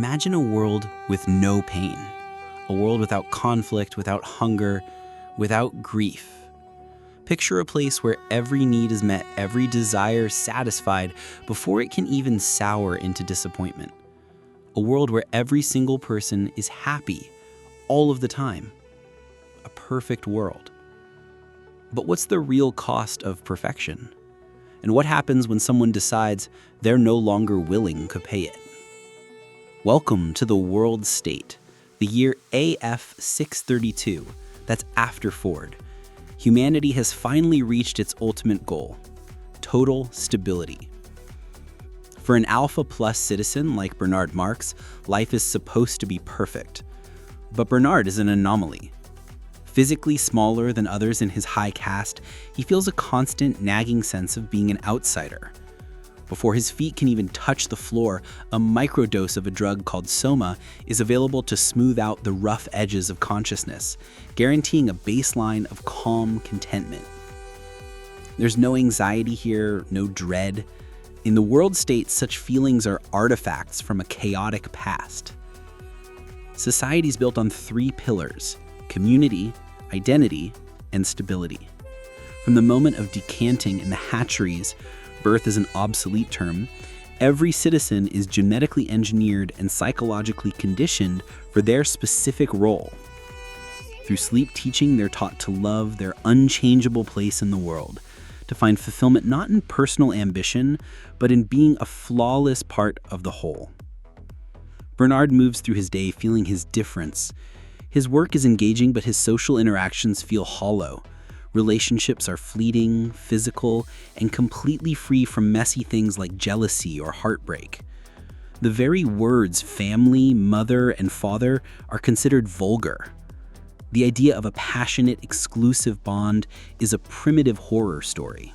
Imagine a world with no pain, a world without conflict, without hunger, without grief. Picture a place where every need is met, every desire satisfied before it can even sour into disappointment. A world where every single person is happy all of the time. A perfect world. But what's the real cost of perfection? And what happens when someone decides they're no longer willing to pay it? Welcome to the world state, the year AF 632, that's after Ford. Humanity has finally reached its ultimate goal, total stability. For an Alpha Plus citizen like Bernard Marx, life is supposed to be perfect. But Bernard is an anomaly. Physically smaller than others in his high caste, he feels a constant nagging sense of being an outsider. Before his feet can even touch the floor, a microdose of a drug called soma is available to smooth out the rough edges of consciousness, guaranteeing a baseline of calm contentment. There's no anxiety here, no dread. In the world state, such feelings are artifacts from a chaotic past. Society is built on three pillars: community, identity, and stability. From the moment of decanting in the hatcheries, birth is an obsolete term, every citizen is genetically engineered and psychologically conditioned for their specific role. Through sleep teaching, they're taught to love their unchangeable place in the world, to find fulfillment not in personal ambition, but in being a flawless part of the whole. Bernard moves through his day feeling his difference. His work is engaging, but his social interactions feel hollow. Relationships are fleeting, physical, and completely free from messy things like jealousy or heartbreak. The very words family, mother, and father are considered vulgar. The idea of a passionate, exclusive bond is a primitive horror story.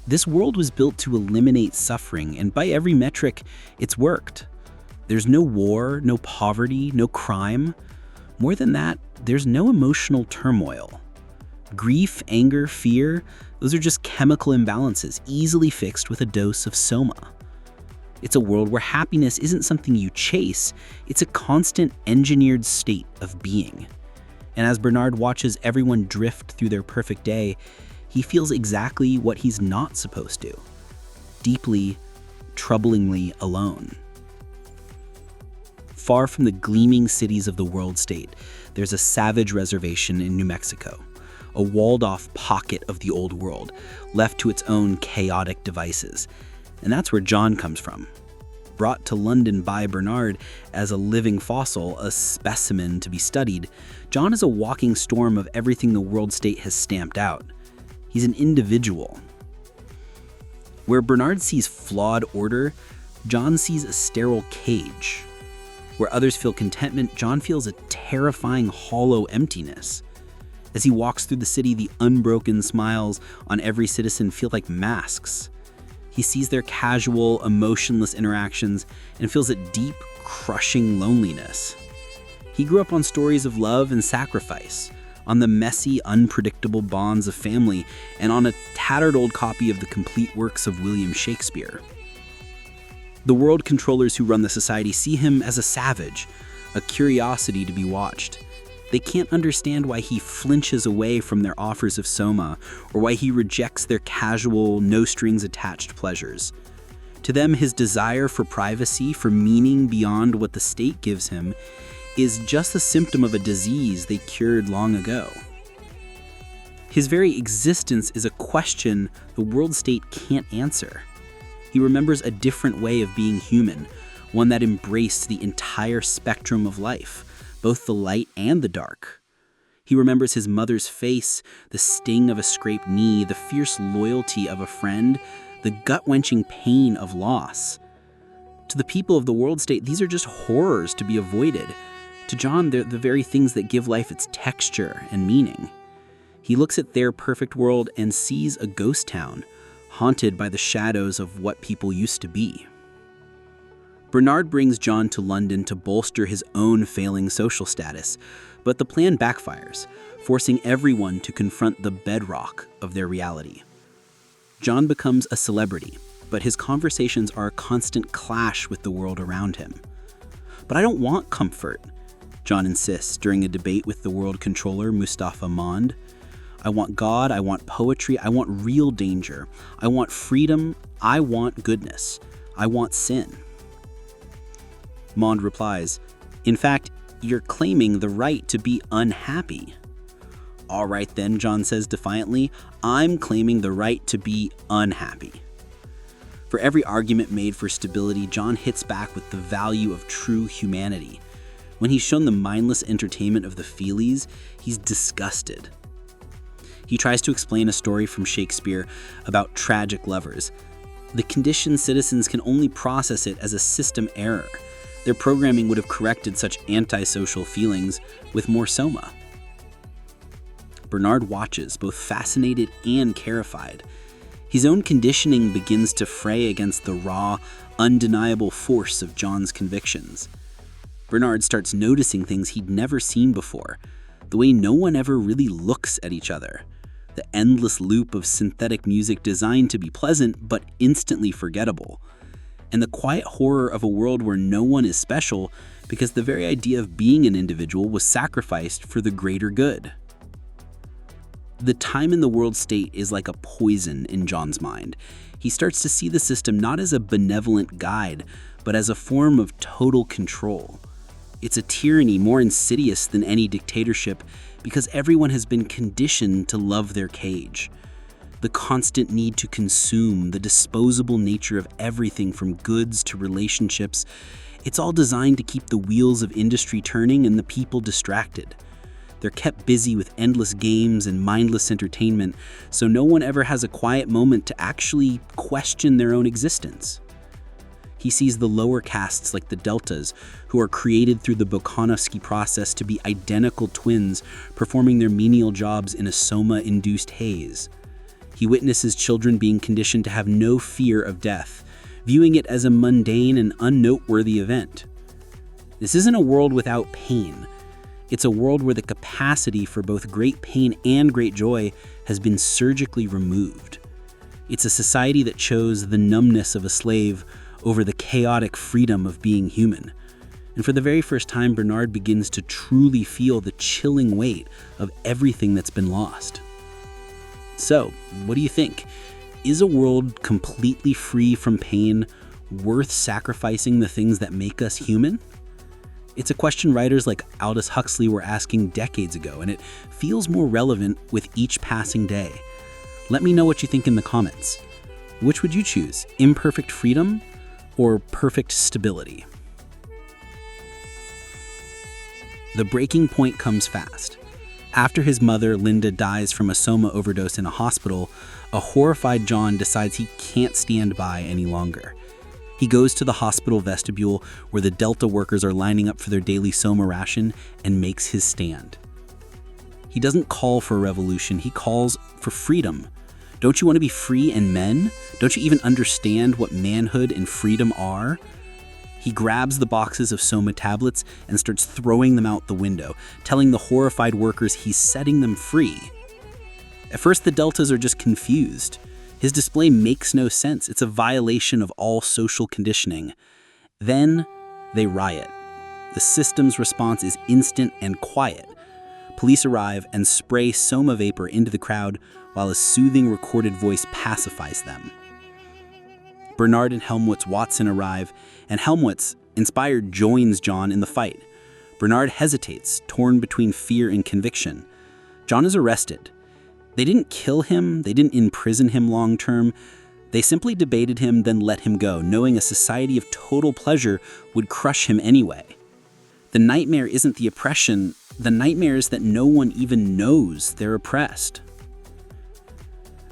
This world was built to eliminate suffering, and by every metric, it's worked. There's no war, no poverty, no crime. More than that, there's no emotional turmoil. Grief, anger, fear, those are just chemical imbalances, easily fixed with a dose of soma. It's a world where happiness isn't something you chase, it's a constant engineered state of being. And as Bernard watches everyone drift through their perfect day, he feels exactly what he's not supposed to. Deeply, troublingly alone. Far from the gleaming cities of the world state, there's a savage reservation in New Mexico, a walled-off pocket of the old world, left to its own chaotic devices. And that's where John comes from. Brought to London by Bernard as a living fossil, a specimen to be studied, John is a walking storm of everything the world state has stamped out. He's an individual. Where Bernard sees flawed order, John sees a sterile cage. Where others feel contentment, John feels a terrifying hollow emptiness. As he walks through the city, the unbroken smiles on every citizen feel like masks. He sees their casual, emotionless interactions and feels a deep, crushing loneliness. He grew up on stories of love and sacrifice, on the messy, unpredictable bonds of family, and on a tattered old copy of the complete works of William Shakespeare. The world controllers who run the society see him as a savage, a curiosity to be watched. They can't understand why he flinches away from their offers of soma, or why he rejects their casual, no-strings-attached pleasures. To them, his desire for privacy, for meaning beyond what the state gives him, is just a symptom of a disease they cured long ago. His very existence is a question the world state can't answer. He remembers a different way of being human, one that embraced the entire spectrum of life, both the light and the dark. He remembers his mother's face, the sting of a scraped knee, the fierce loyalty of a friend, the gut-wrenching pain of loss. To the people of the world state, these are just horrors to be avoided. To John, they're the very things that give life its texture and meaning. He looks at their perfect world and sees a ghost town, haunted by the shadows of what people used to be. Bernard brings John to London to bolster his own failing social status, but the plan backfires, forcing everyone to confront the bedrock of their reality. John becomes a celebrity, but his conversations are a constant clash with the world around him. "But I don't want comfort," John insists during a debate with the world controller, Mustapha Mond. "I want God, I want poetry, I want real danger. I want freedom, I want goodness. I want sin." Mond replies, "In fact, you're claiming the right to be unhappy." "All right then," John says defiantly, "I'm claiming the right to be unhappy." For every argument made for stability, John hits back with the value of true humanity. When he's shown the mindless entertainment of the feelies, he's disgusted. He tries to explain a story from Shakespeare about tragic lovers. The conditioned citizens can only process it as a system error. Their programming would have corrected such antisocial feelings with more soma. Bernard watches, both fascinated and terrified. His own conditioning begins to fray against the raw, undeniable force of John's convictions. Bernard starts noticing things he'd never seen before, the way no one ever really looks at each other, the endless loop of synthetic music designed to be pleasant but instantly forgettable, and the quiet horror of a world where no one is special because the very idea of being an individual was sacrificed for the greater good. The time in the world state is like a poison in John's mind. He starts to see the system not as a benevolent guide, but as a form of total control. It's a tyranny more insidious than any dictatorship because everyone has been conditioned to love their cage. The constant need to consume, the disposable nature of everything from goods to relationships, it's all designed to keep the wheels of industry turning and the people distracted. They're kept busy with endless games and mindless entertainment, so no one ever has a quiet moment to actually question their own existence. He sees the lower castes like the Deltas, who are created through the Bukhanovsky process to be identical twins performing their menial jobs in a soma-induced haze. He witnesses children being conditioned to have no fear of death, viewing it as a mundane and unnoteworthy event. This isn't a world without pain. It's a world where the capacity for both great pain and great joy has been surgically removed. It's a society that chose the numbness of a slave over the chaotic freedom of being human. And for the very first time, Bernard begins to truly feel the chilling weight of everything that's been lost. So, what do you think? Is a world completely free from pain worth sacrificing the things that make us human? It's a question writers like Aldous Huxley were asking decades ago, and it feels more relevant with each passing day. Let me know what you think in the comments. Which would you choose, imperfect freedom or perfect stability? The breaking point comes fast. After his mother, Linda, dies from a soma overdose in a hospital, a horrified John decides he can't stand by any longer. He goes to the hospital vestibule where the Delta workers are lining up for their daily soma ration and makes his stand. He doesn't call for a revolution, he calls for freedom. Don't you want to be free and men? Don't you even understand what manhood and freedom are? He grabs the boxes of soma tablets and starts throwing them out the window, telling the horrified workers he's setting them free. At first, the Deltas are just confused. His display makes no sense. It's a violation of all social conditioning. Then they riot. The system's response is instant and quiet. Police arrive and spray soma vapor into the crowd while a soothing recorded voice pacifies them. Bernard and Helmholtz Watson arrive, and Helmholtz, inspired, joins John in the fight. Bernard hesitates, torn between fear and conviction. John is arrested. They didn't kill him, they didn't imprison him long term. They simply debated him, then let him go, knowing a society of total pleasure would crush him anyway. The nightmare isn't the oppression, the nightmare is that no one even knows they're oppressed.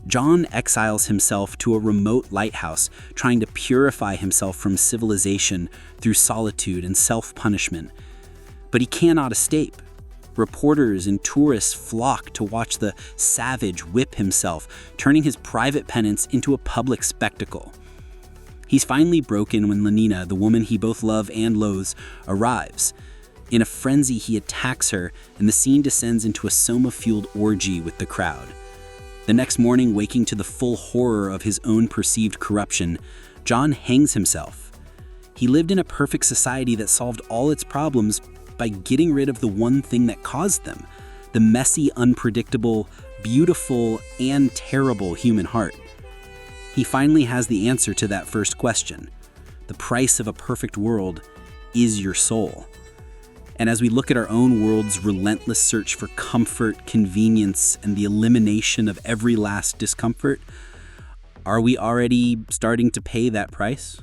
John exiles himself to a remote lighthouse, trying to purify himself from civilization through solitude and self-punishment. But he cannot escape. Reporters and tourists flock to watch the savage whip himself, turning his private penance into a public spectacle. He's finally broken when Lenina, the woman he both loves and loathes, arrives. In a frenzy, he attacks her, and the scene descends into a soma-fueled orgy with the crowd. The next morning, waking to the full horror of his own perceived corruption, John hangs himself. He lived in a perfect society that solved all its problems by getting rid of the one thing that caused them, the messy, unpredictable, beautiful, and terrible human heart. He finally has the answer to that first question. The price of a perfect world is your soul. And as we look at our own world's relentless search for comfort, convenience, and the elimination of every last discomfort, are we already starting to pay that price?